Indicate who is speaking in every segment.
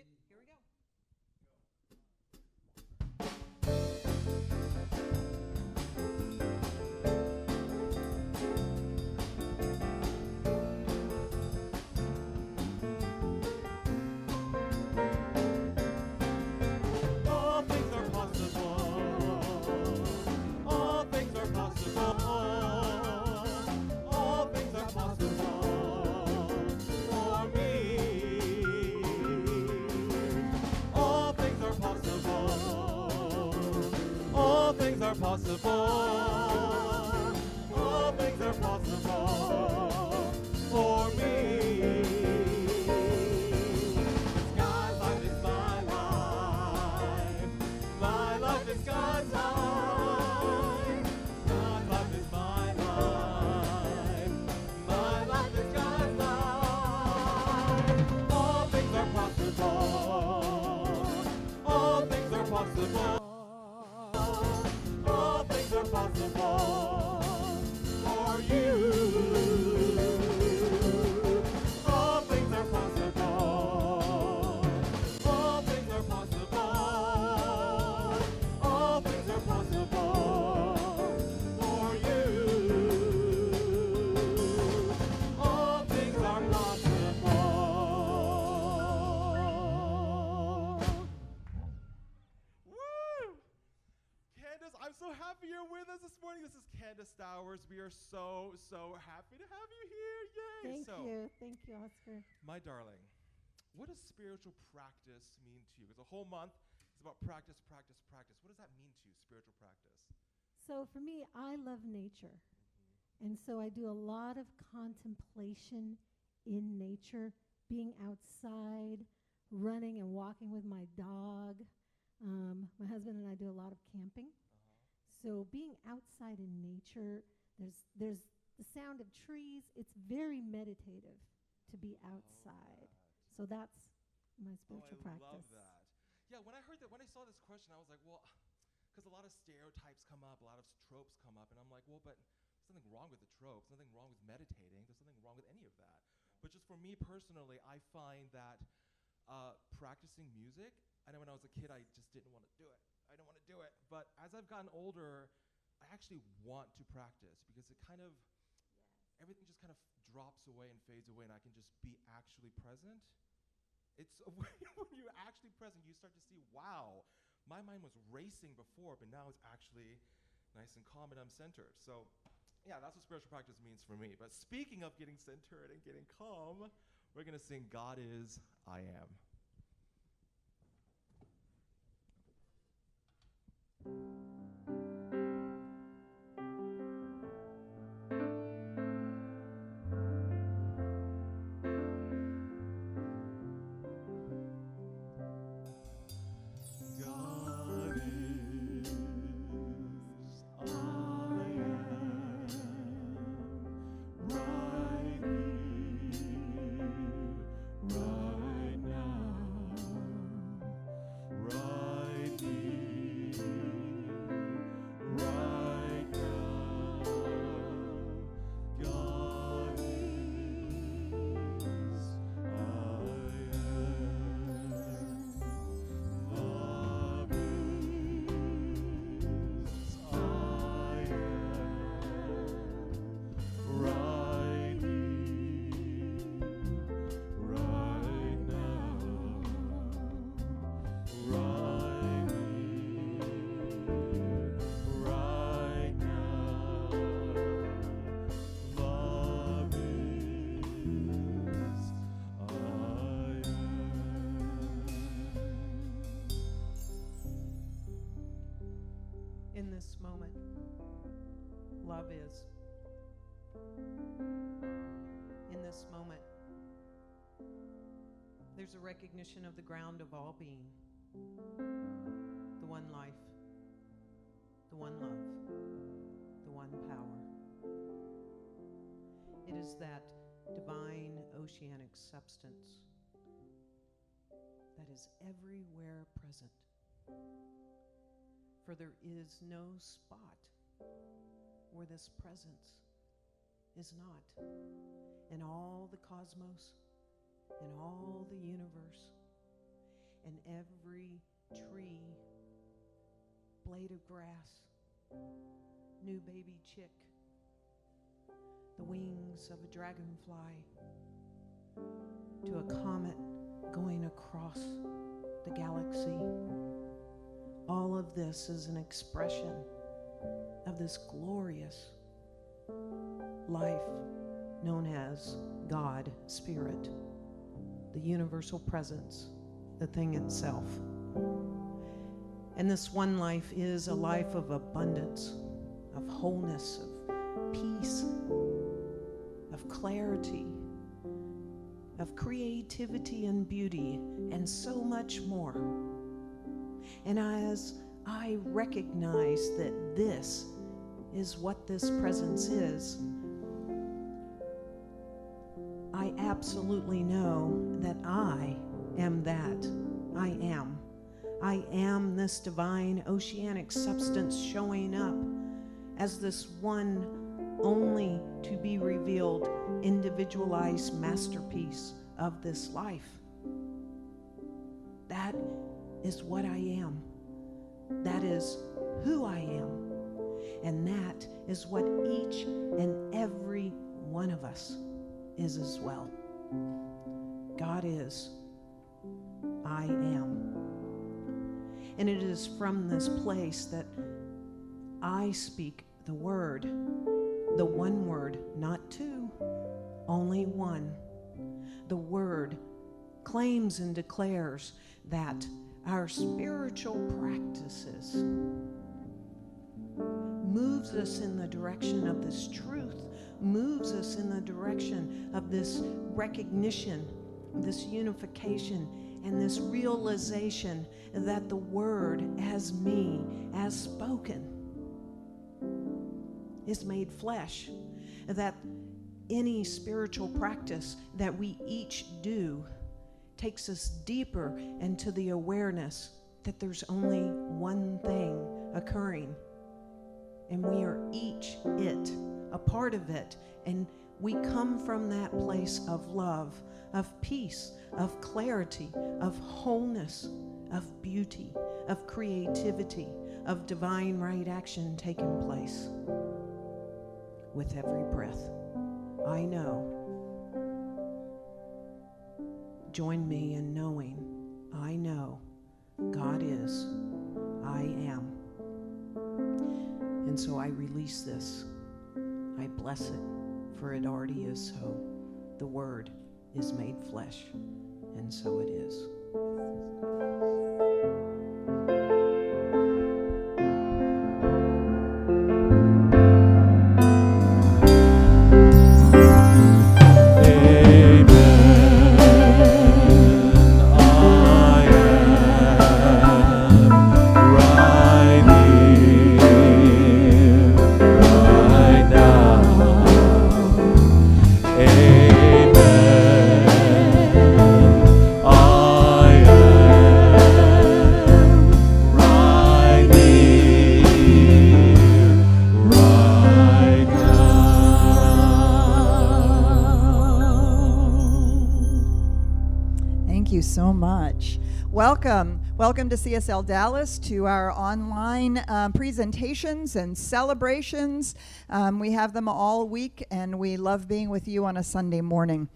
Speaker 1: Here we go.
Speaker 2: All things are possible. All things are possible. All things are possible for me. All things are possible. All things are possible. All things are possible for me. God's life is my life. My life is God's life. God's life is my life. My life is God's life. All things are possible. All things are possible. All things are possible for you. All things are possible. All things are possible. All things are possible for you. All things are possible. Woo! Candace, I'm so happy you're with us this morning. This is Candace Stowers. We are so happy to have you here. Yay!
Speaker 3: Thank you, Oscar.
Speaker 2: My darling, what does spiritual practice mean to you? Because the whole month is about practice, practice, practice. What does that mean to you, spiritual practice?
Speaker 3: So for me, I love nature. And so I do a lot of contemplation in nature, being outside, running and walking with my dog. My husband and I do a lot of camping. So being outside in nature, there's the sound of trees. It's very meditative to be outside. So that's my spiritual practice.
Speaker 2: I love that. Yeah, when I saw this question, I was like, well, because a lot of stereotypes come up, a lot of tropes come up, and I'm like, well, but there's nothing wrong with the tropes, nothing wrong with meditating, there's nothing wrong with any of that. But just for me personally, I find that practicing music, I know when I was a kid, I just didn't want to do it. I don't want to do it. But as I've gotten older, I actually want to practice because it kind of, everything just kind of drops away and fades away, and I can just be actually present. It's when you're actually present, you start to see, wow, my mind was racing before, but now it's actually nice and calm and I'm centered. So yeah, that's what spiritual practice means for me. But speaking of getting centered and getting calm, we're going to sing God Is, I Am. God is, I am, right here, right now, right here, right now. God is, I am. Love is, I am, right here, right now, right here, right now. Love is, I am.
Speaker 1: In this moment, love is. In this moment, there's a recognition of the ground of all being, the one life, the one love, the one power. It is that divine oceanic substance that is everywhere present. For there is no spot where this presence is not. In all the cosmos, in all the universe, and every tree, blade of grass, new baby chick, the wings of a dragonfly, to a comet going across the galaxy. All of this is an expression of this glorious life known as God, Spirit, the universal presence, the thing itself. And this one life is a life of abundance, of wholeness, of peace, of clarity, of creativity and beauty, and so much more. And as I recognize that this is what this presence is, I absolutely know that I am that. I am. I am this divine oceanic substance showing up as this one only to be revealed individualized masterpiece of this life. That is what I am. That is who I am. And that is what each and every one of us is as well. God is. I am. And it is from this place that I speak the word, the one word, not two, only one. The word claims and declares that our spiritual practices moves us in the direction of this truth, moves us in the direction of this recognition, this unification, and this realization that the word as me, as spoken, is made flesh, that any spiritual practice that we each do takes us deeper into the awareness that there's only one thing occurring, and we are each it, a part of it, and we come from that place of love, of peace, of clarity, of wholeness, of beauty, of creativity, of divine right action taking place. With every breath, I know. Join me in knowing, I know, God is, I am. And so I release this. I bless it, for it already is so. The Word is made flesh, and so it is.
Speaker 4: Welcome to CSL Dallas, to our online presentations and celebrations. We have them all week, and we love being with you on a Sunday morning.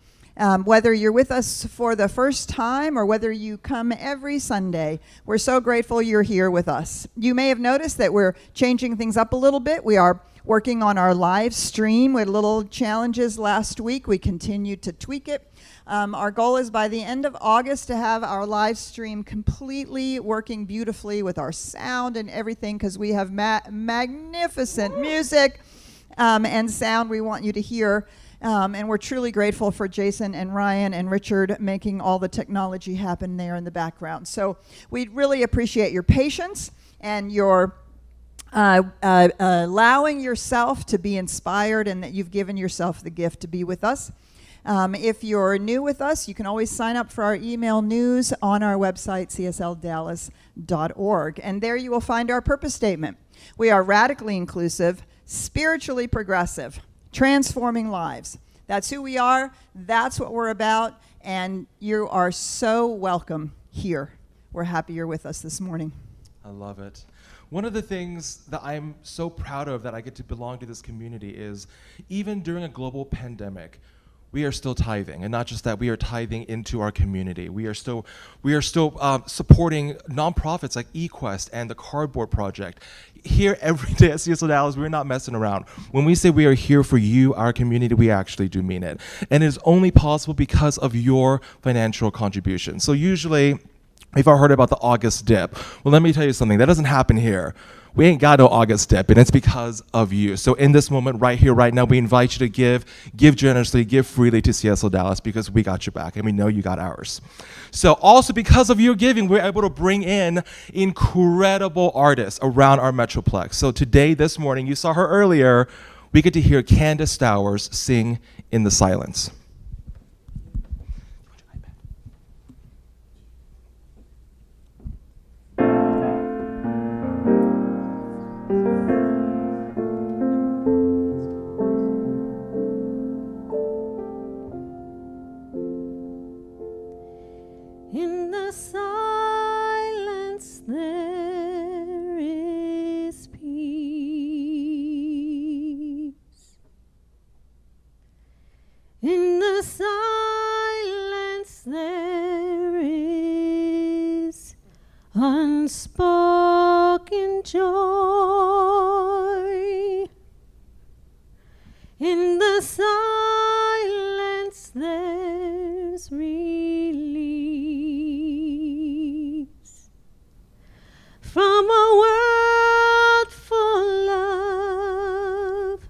Speaker 4: Whether you're with us for the first time or whether you come every Sunday, we're so grateful you're here with us. You may have noticed that we're changing things up a little bit. We are working on our live stream. We had little challenges last week. We continue to tweak it. Our goal is by the end of August to have our live stream completely working beautifully with our sound and everything, because we have magnificent music and sound we want you to hear. And we're truly grateful for Jason and Ryan and Richard making all the technology happen there in the background. So we really appreciate your patience and your allowing yourself to be inspired, and that you've given yourself the gift to be with us. If you're new with us, you can always sign up for our email news on our website, csldallas.org. And there you will find our purpose statement. We are radically inclusive, spiritually progressive, transforming lives. That's who we are. That's what we're about. And you are so welcome here. we're happy you're with us this morning.
Speaker 2: I love it. One of the things that I'm so proud of that I get to belong to this community is even during a global pandemic, we are still tithing, and not just that, we are tithing into our community. We are still supporting nonprofits like eQuest and the Cardboard Project. Here every day at CSL Dallas, we're not messing around. When we say we are here for you, our community, we actually do mean it. And it is only possible because of your financial contribution. So usually, if I heard about the August dip, well, let me tell you something, that doesn't happen here. We ain't got no August dip, and it's because of you. So in this moment, right here, right now, we invite you to give generously, give freely to CSL Dallas, because we got your back, and we know you got ours. So also because of your giving, we're able to bring in incredible artists around our Metroplex. So today, this morning, you saw her earlier, we get to hear Candace Stowers sing In the Silence.
Speaker 3: In the silence there is peace. In the silence there is unspoken joy. In the silence there's release from a world full of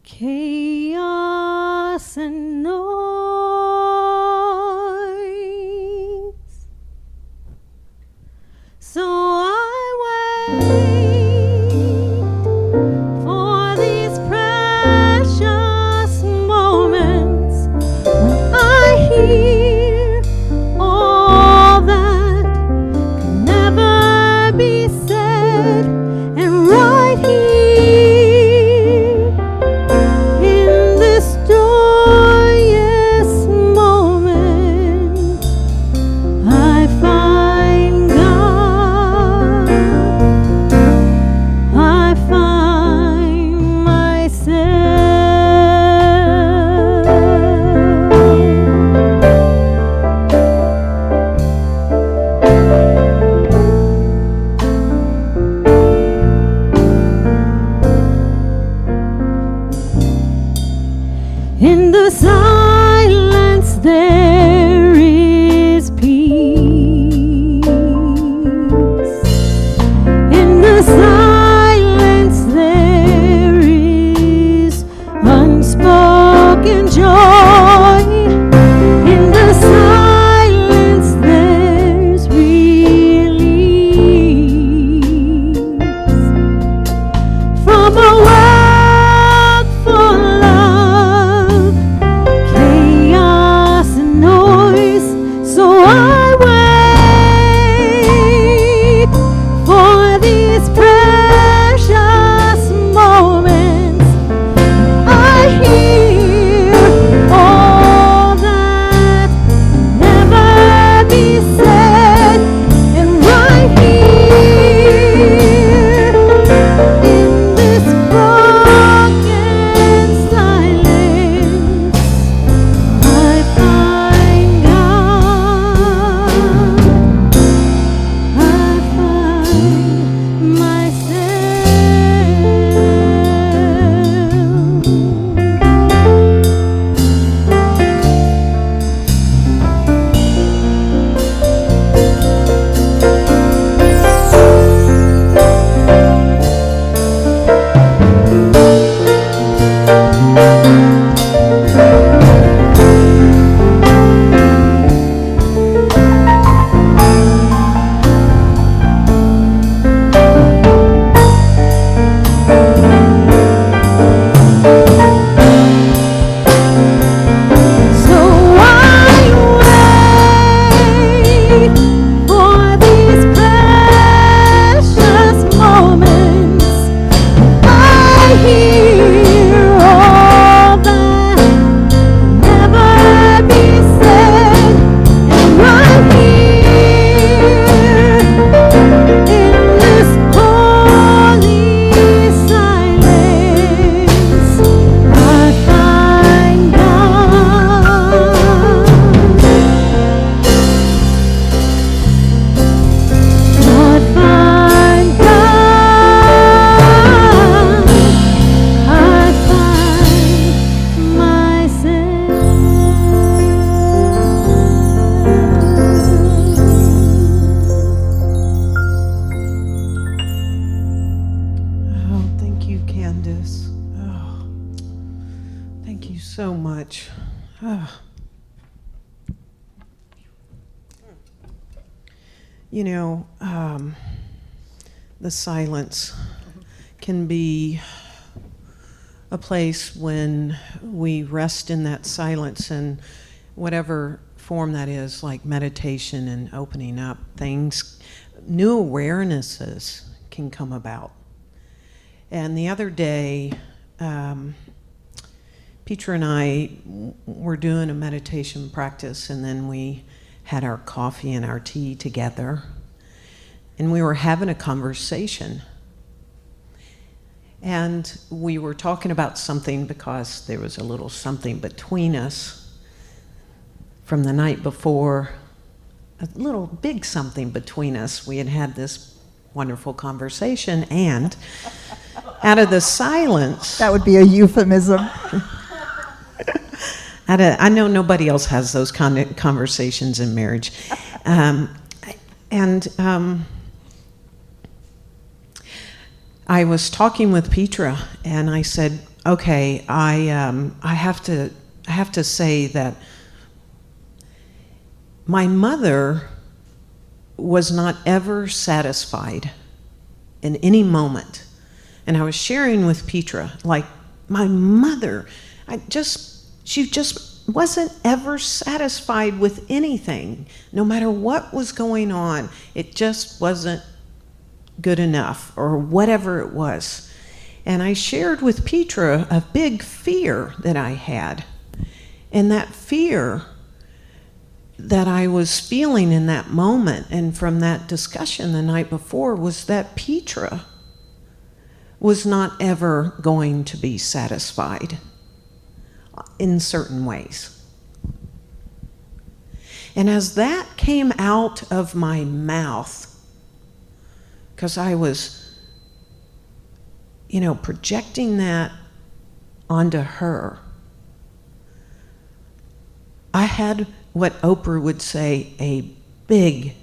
Speaker 3: chaos and noise. So I wait for these precious moments when I hear
Speaker 1: You know, the silence can be a place when we rest in that silence, and whatever form that is, like meditation and opening up, things, new awarenesses can come about. And the other day, Petra and I were doing a meditation practice, and then we had our coffee and our tea together, and we were having a conversation. And we were talking about something because there was a little something between us from the night before, a little big something between us. We had had this wonderful conversation, and out of the silence...
Speaker 4: That would be a euphemism.
Speaker 1: I know nobody else has those kind of conversations in marriage. I was talking with Petra, and I said, okay, I have to say that my mother was not ever satisfied in any moment. And I was sharing with Petra, like, my mother, she just wasn't ever satisfied with anything. No matter what was going on, it just wasn't good enough, or whatever it was. And I shared with Petra a big fear that I had. And that fear that I was feeling in that moment, and from that discussion the night before, was that Petra was not ever going to be satisfied in certain ways. And as that came out of my mouth, because I was, projecting that onto her, I had what Oprah would say, a big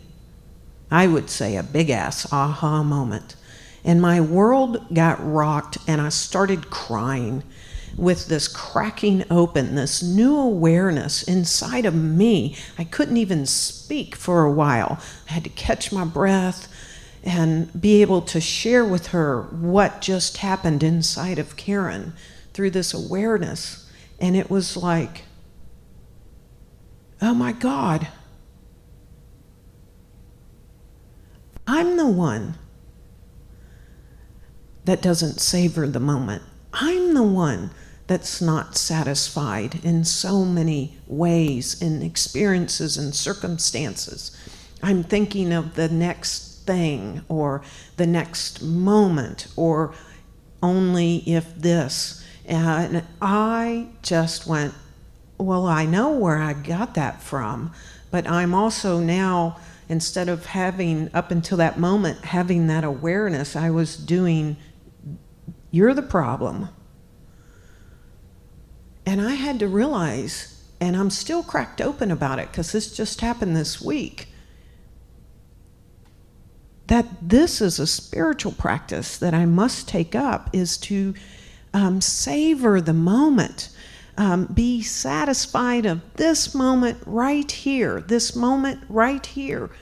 Speaker 1: ass aha moment. And my world got rocked, and I started crying with this cracking open, this new awareness inside of me. I couldn't even speak for a while. I had to catch my breath and be able to share with her what just happened inside of Karen through this awareness. And it was like, oh my God, I'm the one that doesn't savor the moment. I'm the one that's not satisfied in so many ways, in experiences and circumstances. I'm thinking of the next thing, or the next moment, or only if this. And I just went, well, I know where I got that from, but I'm also now, instead of having, up until that moment, having that awareness, I was doing, you're the problem. And I had to realize, and I'm still cracked open about it because this just happened this week, that this is a spiritual practice that I must take up, is to savor the moment, be satisfied of this moment right here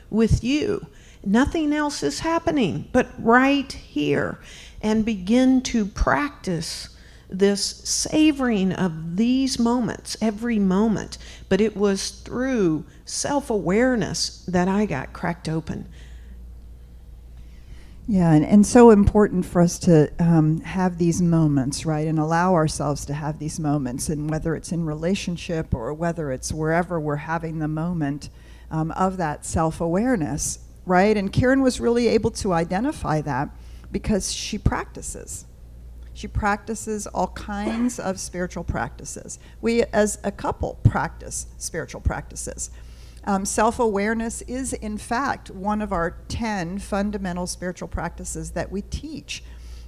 Speaker 1: with you. Nothing else is happening but right here, and begin to practice this savoring of these moments, every moment. But it was through self-awareness that I got cracked open.
Speaker 4: Yeah, and so important for us to have these moments, right, and allow ourselves to have these moments, and whether it's in relationship or whether it's wherever we're having the moment of that self-awareness, right? And Karen was really able to identify that because she practices. She practices all kinds of spiritual practices. We, as a couple, practice spiritual practices. Self-awareness is, in fact, one of our 10 fundamental spiritual practices that we teach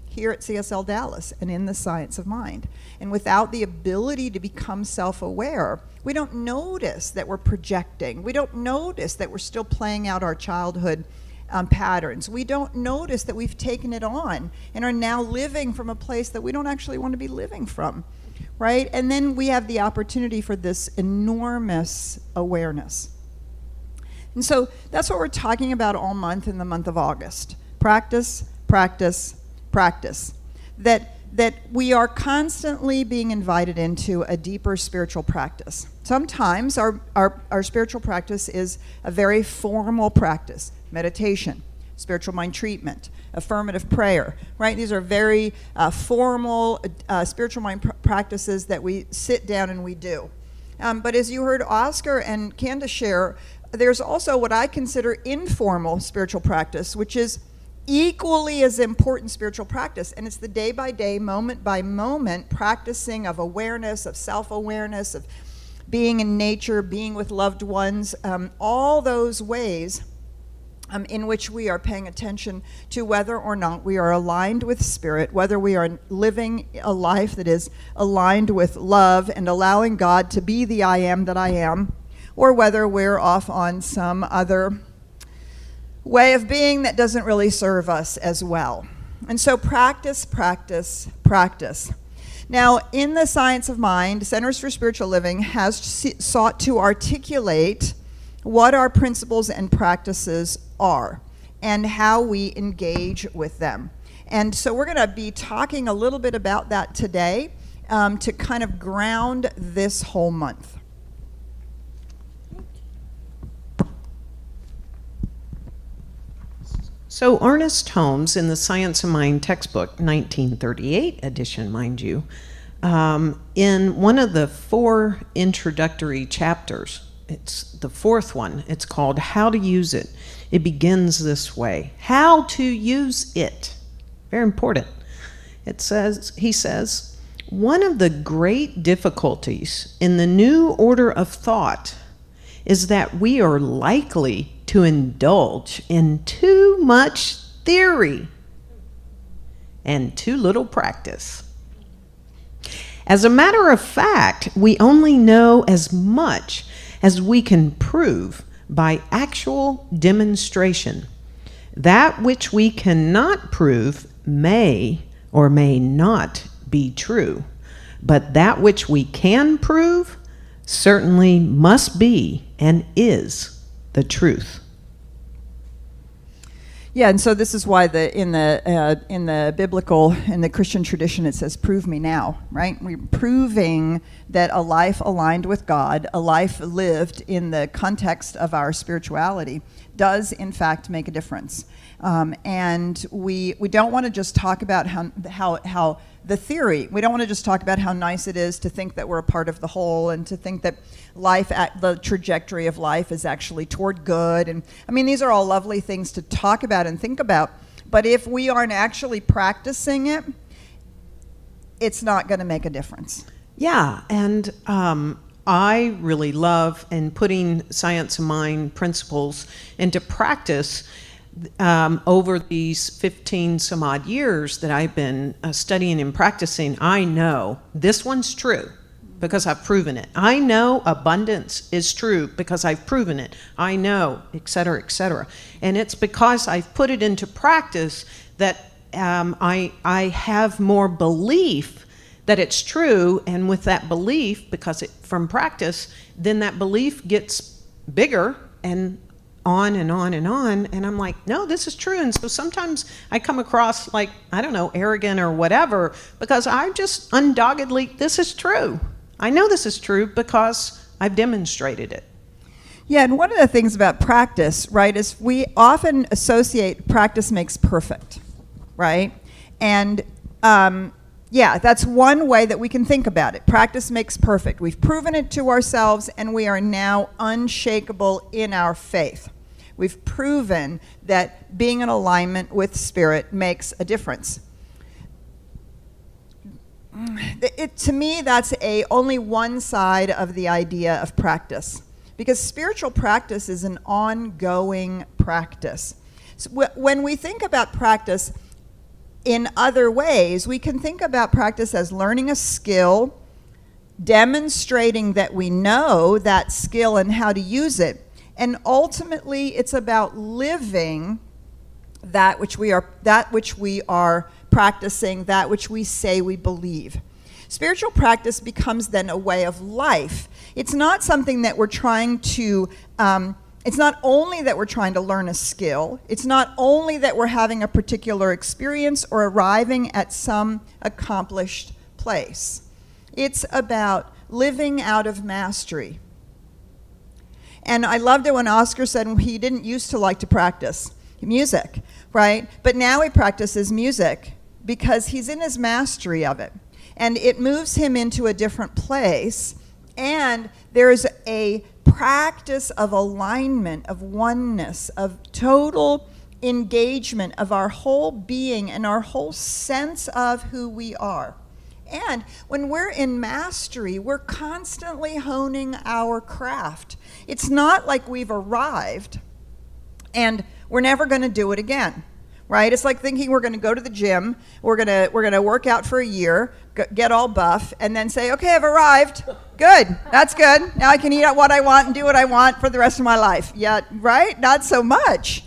Speaker 4: here at CSL Dallas and in the Science of Mind. And without the ability to become self-aware, we don't notice that we're projecting. We don't notice that we're still playing out our childhood patterns. We don't notice that we've taken it on and are now living from a place that we don't actually want to be living from. right? And then we have the opportunity for this enormous awareness. And so that's what we're talking about all month in the month of August. Practice, practice, practice. That we are constantly being invited into a deeper spiritual practice. Sometimes our spiritual practice is a very formal practice, meditation, spiritual mind treatment, affirmative prayer, right? These are very formal spiritual mind practices that we sit down and we do. But as you heard Oscar and Candace share, there's also what I consider informal spiritual practice, which is equally as important spiritual practice, and it's the day-by-day, moment-by-moment practicing of awareness, of self-awareness, of being in nature, being with loved ones, all those ways in which we are paying attention to whether or not we are aligned with spirit, whether we are living a life that is aligned with love and allowing God to be the I am that I am, or whether we're off on some other way of being that doesn't really serve us as well. And so practice, practice, practice. Now, in the Science of Mind, Centers for Spiritual Living has sought to articulate what our principles and practices are and how we engage with them. And so we're going to be talking a little bit about that today to kind of ground this whole month.
Speaker 1: So Ernest Holmes, in the Science of Mind textbook, 1938 edition, mind you, in one of the 4 introductory chapters, it's the 4th one, it's called How to Use It. It begins this way: how to use it. Very important. He says, one of the great difficulties in the new order of thought is that we are likely to indulge in too much theory and too little practice. As a matter of fact, we only know as much as we can prove by actual demonstration. That which we cannot prove may or may not be true, but that which we can prove certainly must be and is the truth.
Speaker 4: Yeah, and so this is why in the biblical, in the Christian tradition, it says, "Prove me now," right? We're proving that a life aligned with God, a life lived in the context of our spirituality, does in fact make a difference. And we don't want to just talk about how the theory. We don't want to just talk about how nice it is to think that we're a part of the whole and to think that the trajectory of life is actually toward good. And I mean, these are all lovely things to talk about and think about. But if we aren't actually practicing it, it's not going to make a difference.
Speaker 1: Yeah, and I really love in putting Science of Mind principles into practice. Over these 15 some odd years that I've been studying and practicing, I know this one's true because I've proven it. I know abundance is true because I've proven it. I know, et cetera, et cetera. And it's because I've put it into practice that I have more belief that it's true. And with that belief, from practice, then that belief gets bigger and on and on and on, and I'm like, no, this is true. And so sometimes I come across like, I don't know, arrogant or whatever, because I just undoggedly, this is true. I know this is true because I've demonstrated it.
Speaker 4: Yeah, and one of the things about practice, right, is we often associate practice makes perfect, right? And yeah, that's one way that we can think about it. Practice makes perfect. We've proven it to ourselves, and we are now unshakable in our faith. We've proven that being in alignment with spirit makes a difference. To me, that's only one side of the idea of practice, because spiritual practice is an ongoing practice. So when we think about practice in other ways, we can think about practice as learning a skill, demonstrating that we know that skill and how to use it. And ultimately, it's about living that which we are practicing, that which we say we believe. spiritual practice becomes then a way of life. It's not something that we're trying to, it's not only that we're trying to learn a skill, it's not only that we're having a particular experience or arriving at some accomplished place. It's about living out of mastery. And I loved it when Oscar said he didn't used to like to practice music, right? But now he practices music because he's in his mastery of it. And it moves him into a different place. And there's a practice of alignment, of oneness, of total engagement of our whole being and our whole sense of who we are. And when we're in mastery, we're constantly honing our craft. It's not like we've arrived and we're never going to do it again, right? It's like thinking we're going to go to the gym, we're going to work out for a year, get all buff, and then say, okay, I've arrived. Good, that's good. Now I can eat what I want and do what I want for the rest of my life. Yeah, right? Not so much.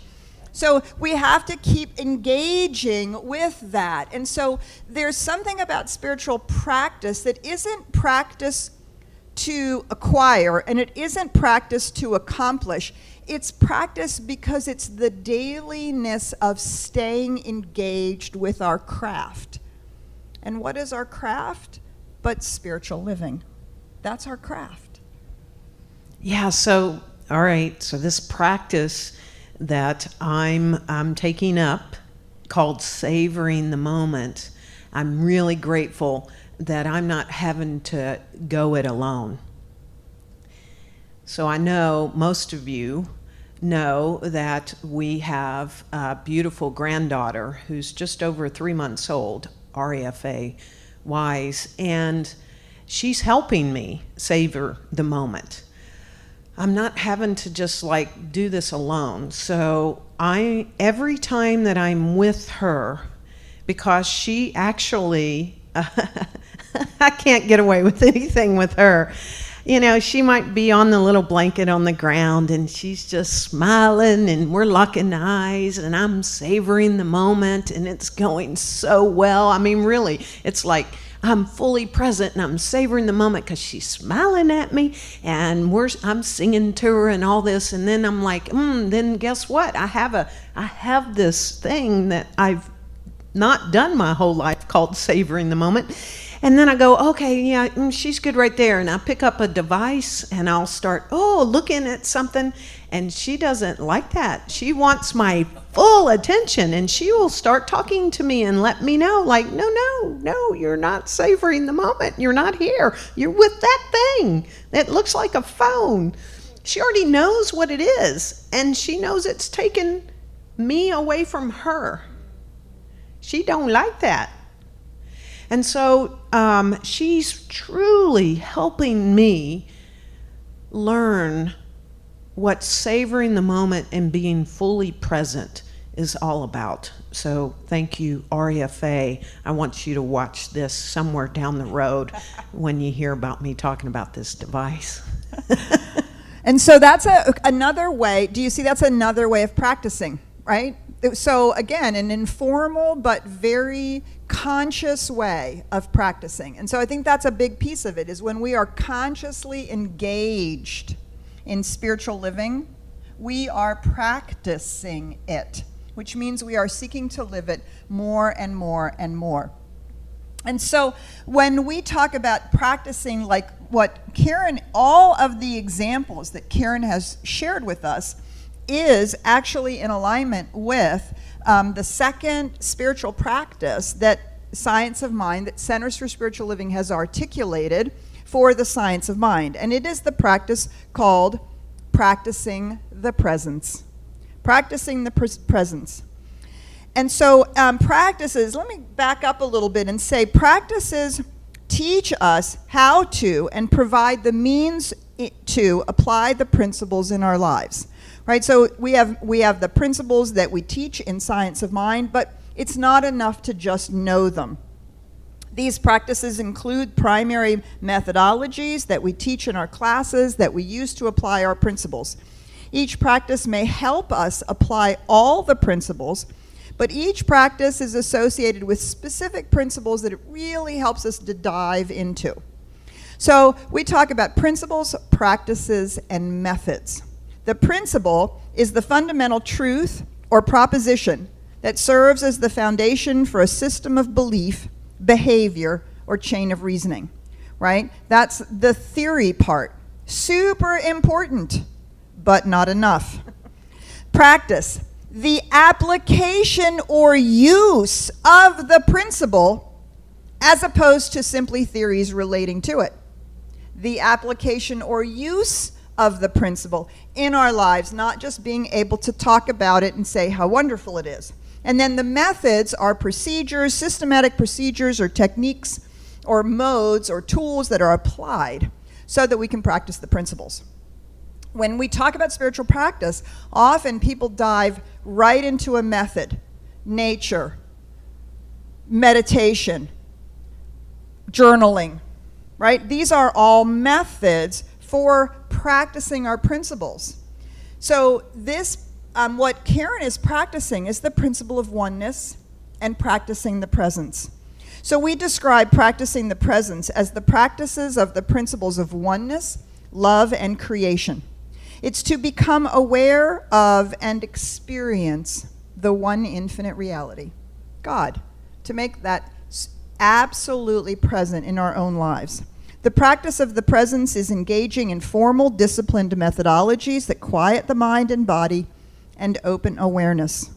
Speaker 4: So we have to keep engaging with that. And so there's something about spiritual practice that isn't practice to acquire, and it isn't practice to accomplish. It's practice because it's the dailiness of staying engaged with our craft. And what is our craft? But spiritual living. That's our craft.
Speaker 1: Yeah, so, all right, so this practice that I'm taking up called savoring the moment, I'm really grateful that I'm not having to go it alone. So I know most of you know that we have a beautiful granddaughter who's just over 3 months old, REFA wise, and she's helping me savor the moment. I'm not having to just like do this alone. So every time that I'm with her, because she actually, I can't get away with anything with her. You know, she might be on the little blanket on the ground and she's just smiling and we're locking eyes and I'm savoring the moment and it's going so well. I mean, really, it's like I'm fully present and I'm savoring the moment because she's smiling at me and I'm singing to her and all this. And then I'm like, then guess what? I have this thing that I've not done my whole life called savoring the moment. And then I go, okay, yeah, she's good right there. And I pick up a device and I'll start, looking at something. And she doesn't like that. She wants my full attention. And she will start talking to me and let me know, like, no, you're not savoring the moment. You're not here. You're with that thing that looks like a phone. She already knows what it is. And she knows it's taken me away from her. She don't like that. And so she's truly helping me learn what savoring the moment and being fully present is all about. So thank you, REFA. I want you to watch this somewhere down the road when you hear about me talking about this device.
Speaker 4: And so that's another way. Do you see that's another way of practicing, right? So again, an informal but very conscious way of practicing. And so I think that's a big piece of it, is when we are consciously engaged in spiritual living, we are practicing it, which means we are seeking to live it more and more and more. And so when we talk about practicing, like what Karen, all of the examples that Karen has shared with us is actually in alignment with the second spiritual practice that Science of Mind, that Centers for Spiritual Living has articulated for the Science of Mind. And it is the practice called practicing the presence. Practicing the presence. And so practices, let me back up a little bit and say practices teach us how to and provide the means to apply the principles in our lives. Right, so we have the principles that we teach in Science of Mind, but it's not enough to just know them. These practices include primary methodologies that we teach in our classes that we use to apply our principles. Each practice may help us apply all the principles, But each practice is associated with specific principles that it really helps us to dive into. So we talk about principles, practices, and methods. The principle is the fundamental truth or proposition that serves as the foundation for a system of belief, behavior, or chain of reasoning, right? That's the theory part. Super important, but not enough. Practice, the application or use of the principle as opposed to simply theories relating to it. The application or use of the principle in our lives, not just being able to talk about it and say how wonderful it is. And then the methods are procedures, systematic procedures or techniques or modes or tools that are applied so that we can practice the principles. When we talk about spiritual practice, often people dive right into a method, nature, meditation, journaling, right? These are all methods for practicing our principles. So this, what Karen is practicing is the principle of oneness and practicing the presence. So we describe practicing the presence as the practices of the principles of oneness, love, and creation. It's to become aware of and experience the one infinite reality, God, to make that absolutely present in our own lives. The practice of the presence is engaging in formal, disciplined methodologies that quiet the mind and body and open awareness.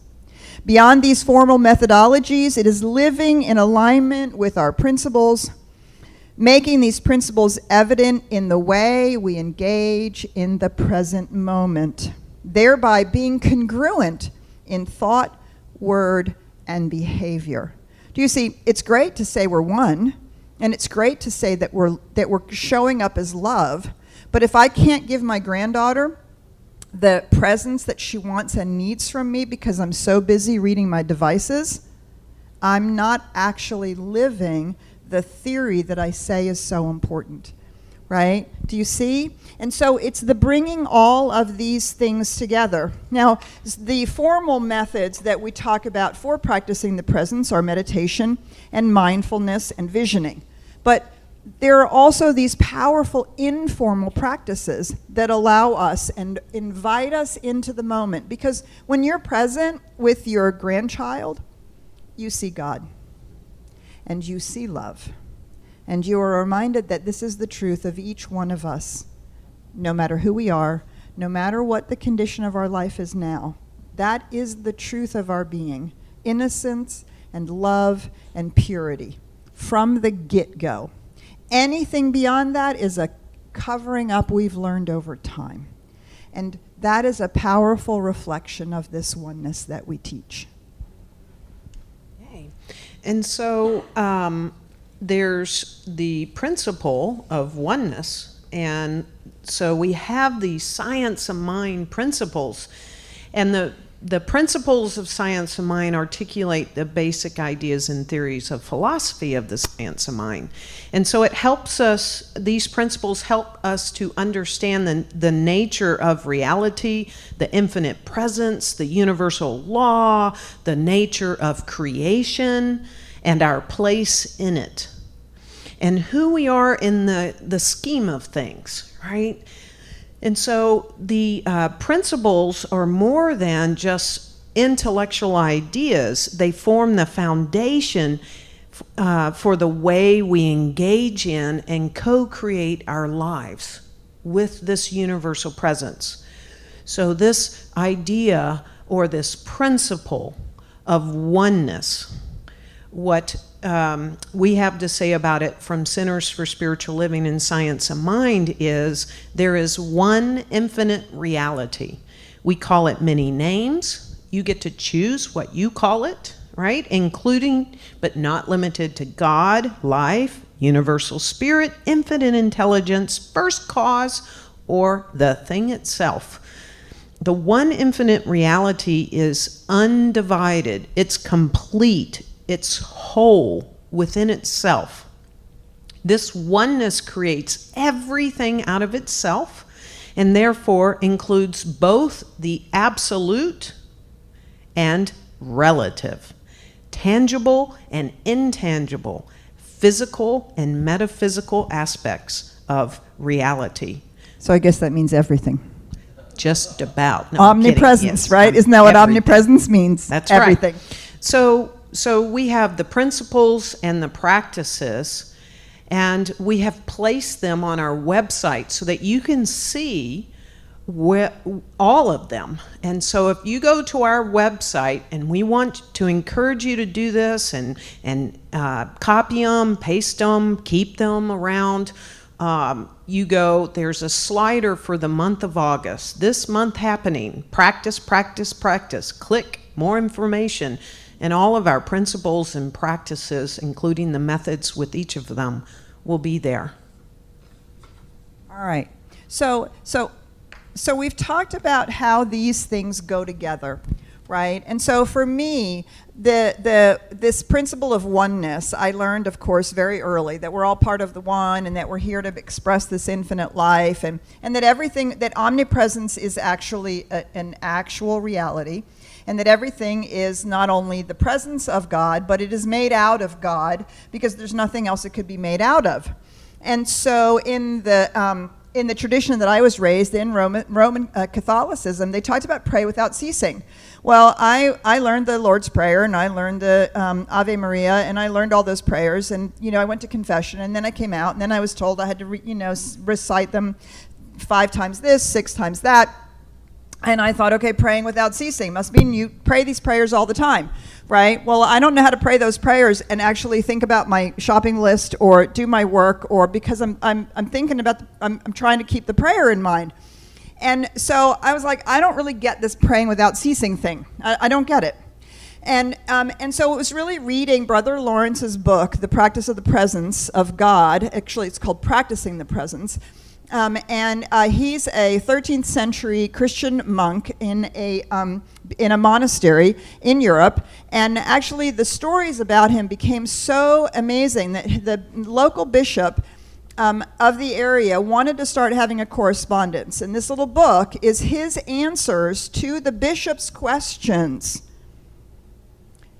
Speaker 4: Beyond these formal methodologies, it is living in alignment with our principles, making these principles evident in the way we engage in the present moment, thereby being congruent in thought, word, and behavior. Do you see, it's great to say we're one, and it's great to say that we're showing up as love, but if I can't give my granddaughter the presence that she wants and needs from me because I'm so busy reading my devices, I'm not actually living the theory that I say is so important, right? Do you see? And so it's the bringing all of these things together. Now, the formal methods that we talk about for practicing the presence are meditation and mindfulness and visioning. But there are also these powerful informal practices that allow us and invite us into the moment. Because when you're present with your grandchild, you see God and you see love. And you are reminded that this is the truth of each one of us, no matter who we are, no matter what the condition of our life is now. That is the truth of our being, innocence and love and purity from the get-go. Anything beyond that is a covering up we've learned over time. And that is a powerful reflection of this oneness that we teach.
Speaker 1: Okay. And so there's the principle of oneness. And so we have the science of mind principles. And the principles of science of mind articulate the basic ideas and theories of philosophy of the science of mind. And so it helps us, these principles help us to understand the nature of reality, the infinite presence, the universal law, the nature of creation, and our place in it. And who we are in the scheme of things, right? And so the principles are more than just intellectual ideas. They form the foundation for the way we engage in and co-create our lives with this universal presence. So this idea or this principle of oneness, what we have to say about it from Centers for Spiritual Living and Science of Mind is there is one infinite reality. We call it many names. You get to choose what you call it, right? Including, but not limited to God, life, universal spirit, infinite intelligence, first cause, or the thing itself. The one infinite reality is undivided. It's complete. It's whole within itself. This oneness creates everything out of itself and therefore includes both the absolute and relative. Tangible and intangible, physical and metaphysical aspects of reality.
Speaker 4: So I guess that means everything.
Speaker 1: Just about. No, I'm
Speaker 4: omnipresence,
Speaker 1: kidding. Yes,
Speaker 4: right? Isn't that what
Speaker 1: everything.
Speaker 4: omnipresence means?
Speaker 1: That's
Speaker 4: everything.
Speaker 1: right. So we have the principles and the practices, and we have placed them on our website so that you can see all of them. And so if you go to our website, and we want to encourage you to do this and copy them, paste them, keep them around. You go, there's a slider for the month of August. This month happening, practice, practice, practice. Click more information, and all of our principles and practices, including the methods with each of them, will be there.
Speaker 4: All right. So we've talked about how these things go together, right? And so for me, this principle of oneness, I learned, of course, very early, that we're all part of the one, and that we're here to express this infinite life, and that everything, that omnipresence is actually an actual reality, and that everything is not only the presence of God, but it is made out of God, because there's nothing else it could be made out of. And so in the tradition that I was raised in, Roman Catholicism, they talked about pray without ceasing. Well, I learned the Lord's Prayer, and I learned the Ave Maria, and I learned all those prayers, and I went to confession, and then I came out, and then I was told I had to recite them 5 times this, 6 times that. And I thought, okay, praying without ceasing must mean you pray these prayers all the time, right? Well, I don't know how to pray those prayers and actually think about my shopping list or do my work, or because I'm thinking about, I'm trying to keep the prayer in mind. And so I was like, I don't really get this praying without ceasing thing. I don't get it. And so it was really reading Brother Lawrence's book, The Practice of the Presence of God. Actually, it's called Practicing the Presence. And he's a 13th century Christian monk in a monastery in Europe. And actually, the stories about him became so amazing that the local bishop of the area wanted to start having a correspondence. And this little book is his answers to the bishop's questions.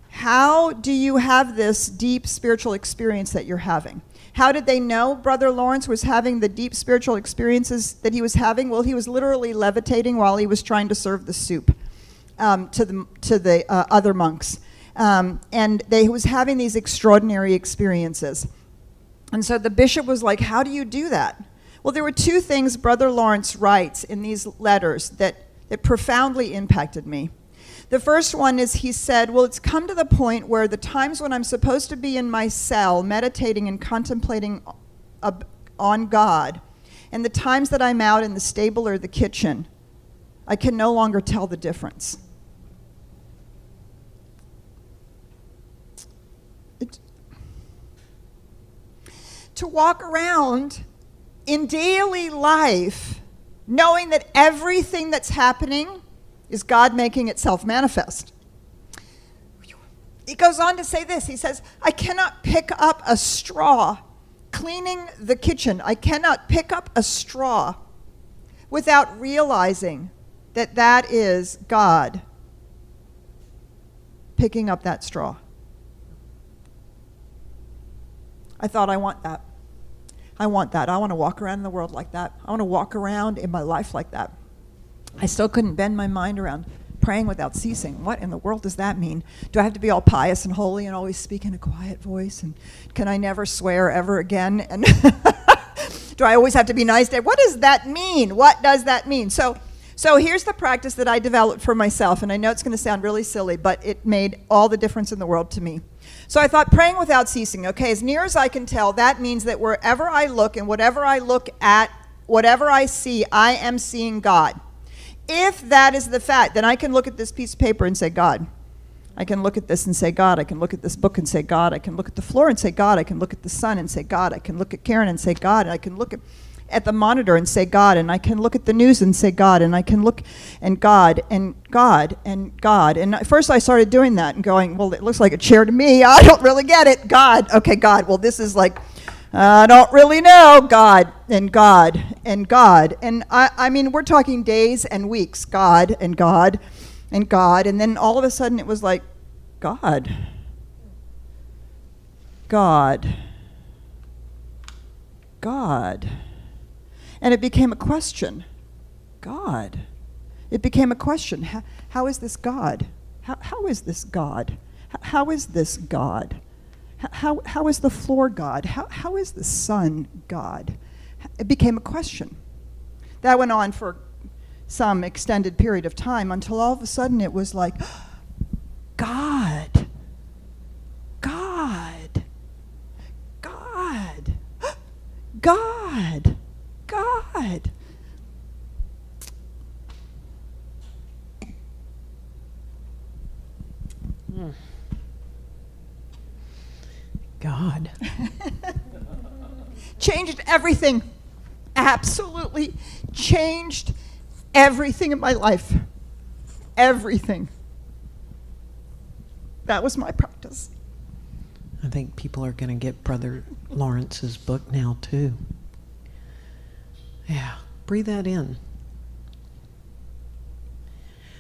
Speaker 4: How do you have this deep spiritual experience that you're having? How did they know Brother Lawrence was having the deep spiritual experiences that he was having? Well, he was literally levitating while he was trying to serve the soup to the other monks. And he was having these extraordinary experiences. And so the bishop was like, how do you do that? Well, there were 2 things Brother Lawrence writes in these letters that profoundly impacted me. The first one is, he said, well, it's come to the point where the times when I'm supposed to be in my cell meditating and contemplating on God, and the times that I'm out in the stable or the kitchen, I can no longer tell the difference. To walk around in daily life knowing that everything that's happening is God making itself manifest. He goes on to say this. He says, I cannot pick up a straw cleaning the kitchen. I cannot pick up a straw without realizing that that is God picking up that straw. I thought, I want that. I want that. I want to walk around in the world like that. I want to walk around in my life like that. I still couldn't bend my mind around praying without ceasing. What in the world does that mean? Do I have to be all pious and holy and always speak in a quiet voice? And can I never swear ever again? And do I always have to be nice? What does that mean? What does that mean? So here's the practice that I developed for myself, and I know it's going to sound really silly, but it made all the difference in the world to me. So I thought, praying without ceasing, okay, as near as I can tell, that means that wherever I look and whatever I look at, whatever I see, I am seeing God. If that is the fact, then I can look at this piece of paper and say, God. I can look at this and say, God. I can look at this book and say, God. I can look at the floor and say, God. I can look at the sun and say, God. I can look at Karen and say, God. And I can look at the monitor and say, God. And I can look at the news and say, God. And I can look and God and God and God. And at first I started doing that and going, well, it looks like a chair to me. I don't really get it. God. Okay, God. Well, this is like, I don't really know. God and God and God. And I mean, we're talking days and weeks. God and God and God. And then all of a sudden it was like, God. God. God. And it became a question. God. It became a question. How is this God? How is this God? How is this God? How is the floor God? How is the sun God? It became a question. That went on for some extended period of time until all of a sudden it was like, God. God. God. God. God.
Speaker 1: God.
Speaker 4: Changed everything. Absolutely changed everything in my life. Everything. That was my practice.
Speaker 1: I think people are going to get Brother Lawrence's book now, too. Yeah, breathe that in.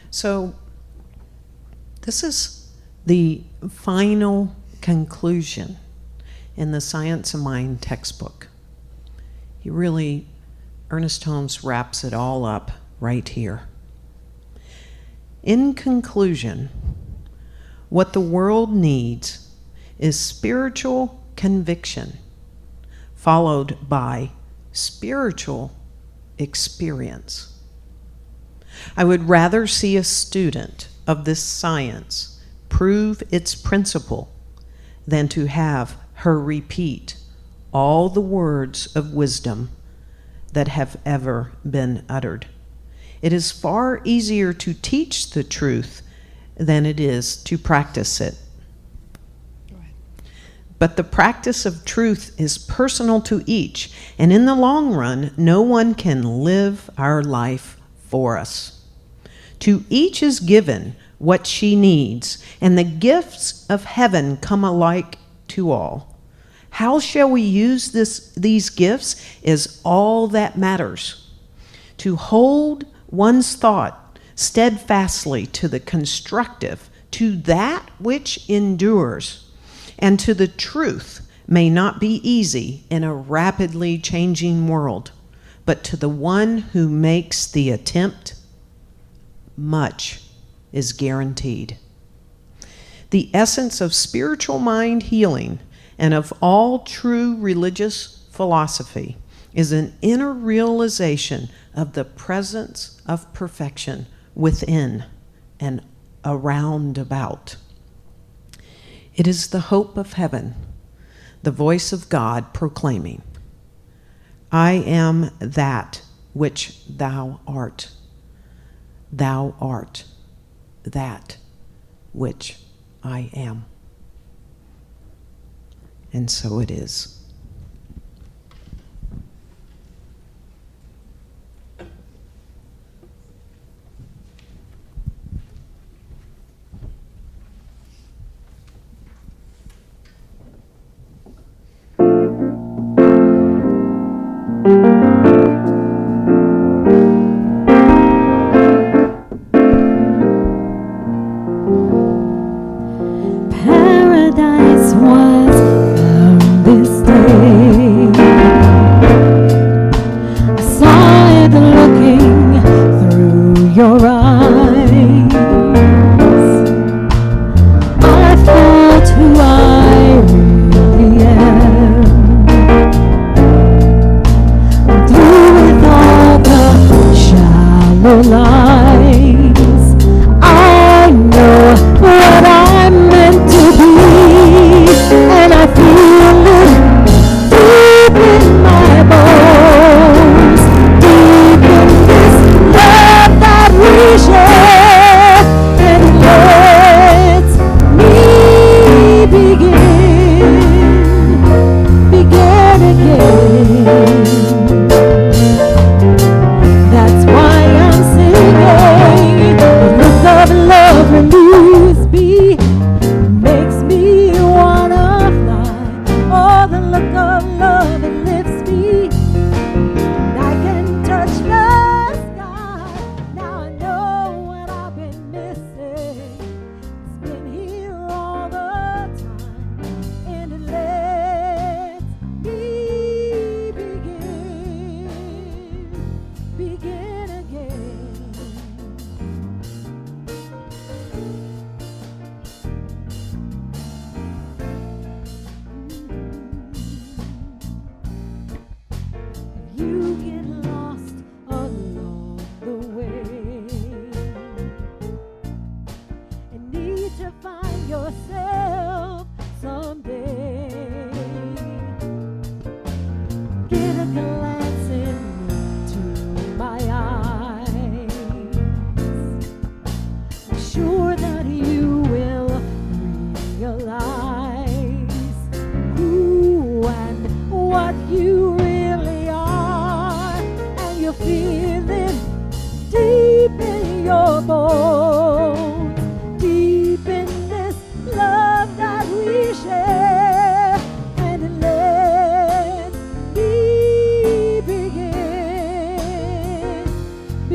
Speaker 1: So, this is the final conclusion in the Science of Mind textbook. Ernest Holmes wraps it all up right here. In conclusion, what the world needs is spiritual conviction, followed by spiritual experience. I would rather see a student of this science prove its principle than to have her repeat all the words of wisdom that have ever been uttered. It is far easier to teach the truth than it is to practice it.
Speaker 4: Go ahead.
Speaker 1: But the practice of truth is personal to each, and in the long run, no one can live our life for us. To each is given what she needs, and the gifts of heaven come alike to all. How shall we use these gifts is all that matters. To hold one's thought steadfastly to the constructive, to that which endures, and to the truth may not be easy in a rapidly changing world, but to the one who makes the attempt, much is guaranteed. The essence of spiritual mind healing and of all true religious philosophy is an inner realization of the presence of perfection within and around about. It is the hope of heaven, the voice of God proclaiming, I am that which thou art. Thou art that which I am. And so it is.
Speaker 3: Paradise was found this day. I saw it looking through your eyes. I felt who I really am. Through with all the shallow lies, I know what I'm meant to be, and I feel it deep in my bones, deep in this love that we share, and lets me begin again. That's why I'm singing.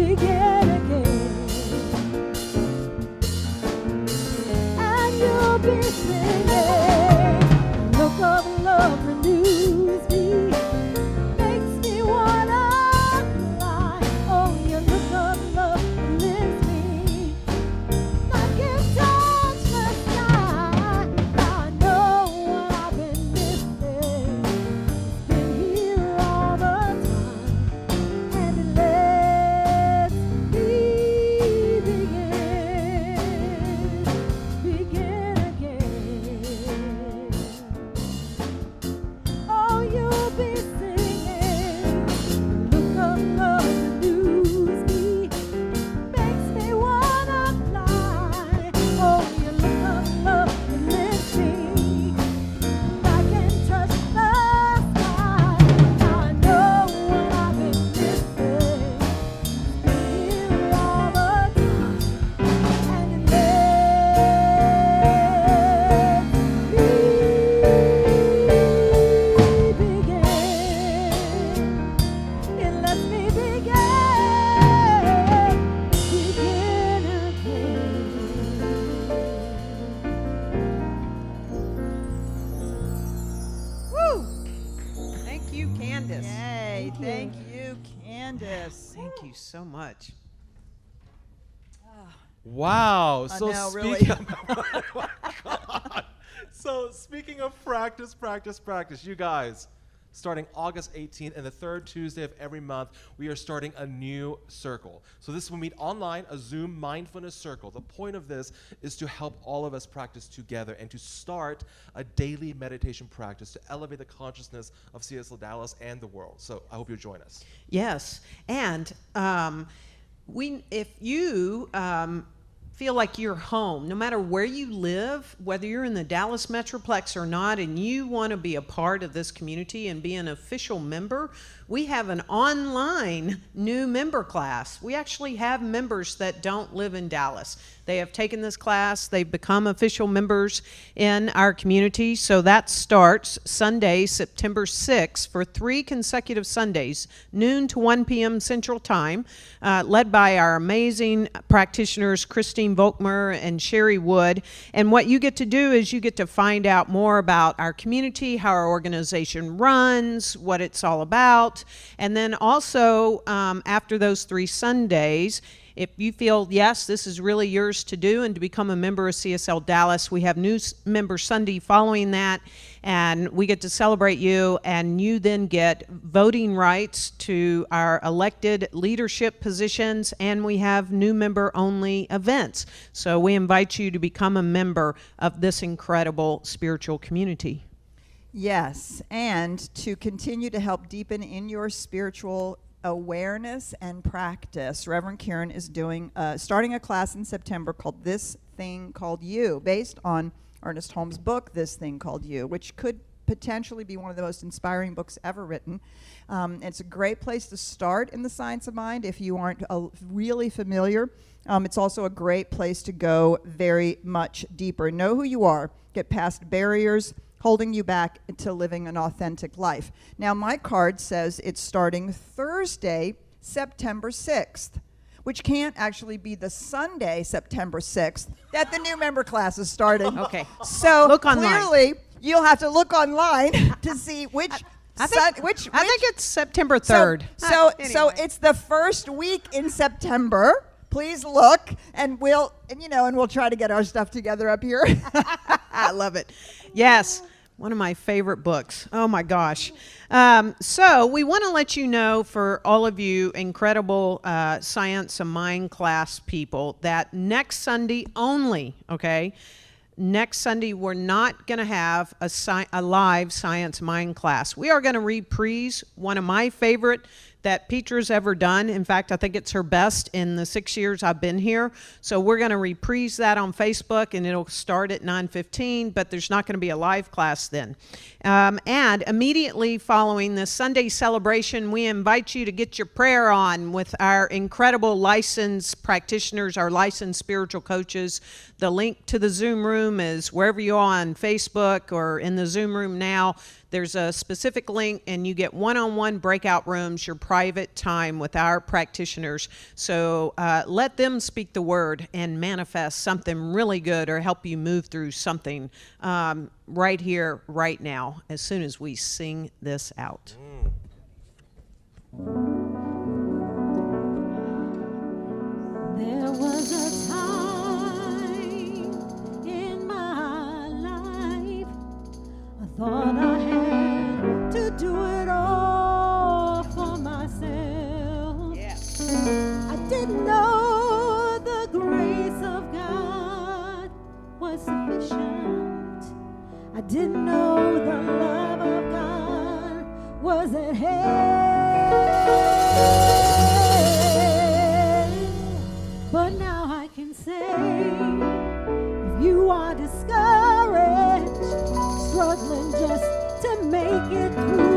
Speaker 3: begin again. And you'll be singing. Look of love renews me, makes me wanna fly. Oh, your look of love lifts me. I can touch the sky. I know what I've been missing. It's been here all the time, and it lets me begin again. Oh, you'll be singing. Look of love renews me, makes me wanna fly. Oh, your look of love lifts me. I can touch the sky. I know what I've been missing. It's been here all the time, and it lets me begin. It lets me begin again.
Speaker 1: Woo! Thank you, Candace.
Speaker 4: Yay,
Speaker 3: Thank you.
Speaker 4: thank you, Candace.
Speaker 1: Thank you so much.
Speaker 2: Wow.
Speaker 4: I
Speaker 2: So
Speaker 4: know, really.
Speaker 2: speaking oh my God. So speaking of practice, you guys, starting August 18th and the third Tuesday of every month, we are starting a new circle. So this will meet online, a Zoom mindfulness circle. The point of this is to help all of us practice together and to start a daily meditation practice to elevate the consciousness of CSL Dallas and the world. So I hope you'll join us.
Speaker 1: Yes, and if you feel like you're home, no matter where you live, whether you're in the Dallas Metroplex or not, and you want to be a part of this community and be an official member, we have an online new member class. We actually have members that don't live in Dallas. They have taken this class, they've become official members in our community. So that starts Sunday, September 6th for 3 consecutive Sundays, noon to 1 p.m. Central Time, led by our amazing practitioners, Christine Volkmer and Sherry Wood. And what you get to do is you get to find out more about our community, how our organization runs, what it's all about. And then also, after those 3 Sundays, if you feel, yes, this is really yours to do and to become a member of CSL Dallas, we have new member Sunday following that, and we get to celebrate you, and you then get voting rights to our elected leadership positions, and we have new member only events. So we invite you to become a member of this incredible spiritual community.
Speaker 4: Yes, and to continue to help deepen in your spiritual awareness and practice, Reverend Kieran is doing starting a class in September called This Thing Called You, based on Ernest Holmes' book, This Thing Called You, which could potentially be one of the most inspiring books ever written. It's a great place to start in the science of mind if you aren't really familiar. It's also a great place to go very much deeper. Know who you are, get past barriers holding you back to living an authentic life. Now, my card says it's starting Thursday, September 6th, which can't actually be the Sunday, September 6th, that the new member class is starting.
Speaker 1: Okay.
Speaker 4: So
Speaker 1: Look online.
Speaker 4: clearly, you'll have to look online to see which
Speaker 1: I think it's September 3rd.
Speaker 4: So
Speaker 1: Anyway.
Speaker 4: it's the first week in September. Please look, and we'll try to get our stuff together up here.
Speaker 1: I love it. Yes, one of my favorite books. Oh my gosh. So we want to let you know, for all of you incredible Science of Mind class people, that next Sunday only, okay? Next Sunday, we're not going to have a live Science Mind class. We are going to reprise one of my favorite that Petra's ever done. In fact, I think it's her best in the 6 years I've been here. So we're going to reprise that on Facebook, and it'll start at 9:15, but there's not going to be a live class then. And immediately following this Sunday celebration, we invite you to get your prayer on with our incredible licensed practitioners, our licensed spiritual coaches. The link to the Zoom room is wherever you are on Facebook or in the Zoom room now. There's a specific link, and you get one-on-one breakout rooms, your private time with our practitioners. So let them speak the word and manifest something really good or help you move through something right here, right now, as soon as we sing this out.
Speaker 3: There was a time in my life I thought I had to do it all for myself. I didn't know the grace of God was sufficient. I didn't know the love of God was at hand. But now I can say, if you are discouraged, struggling just to make it through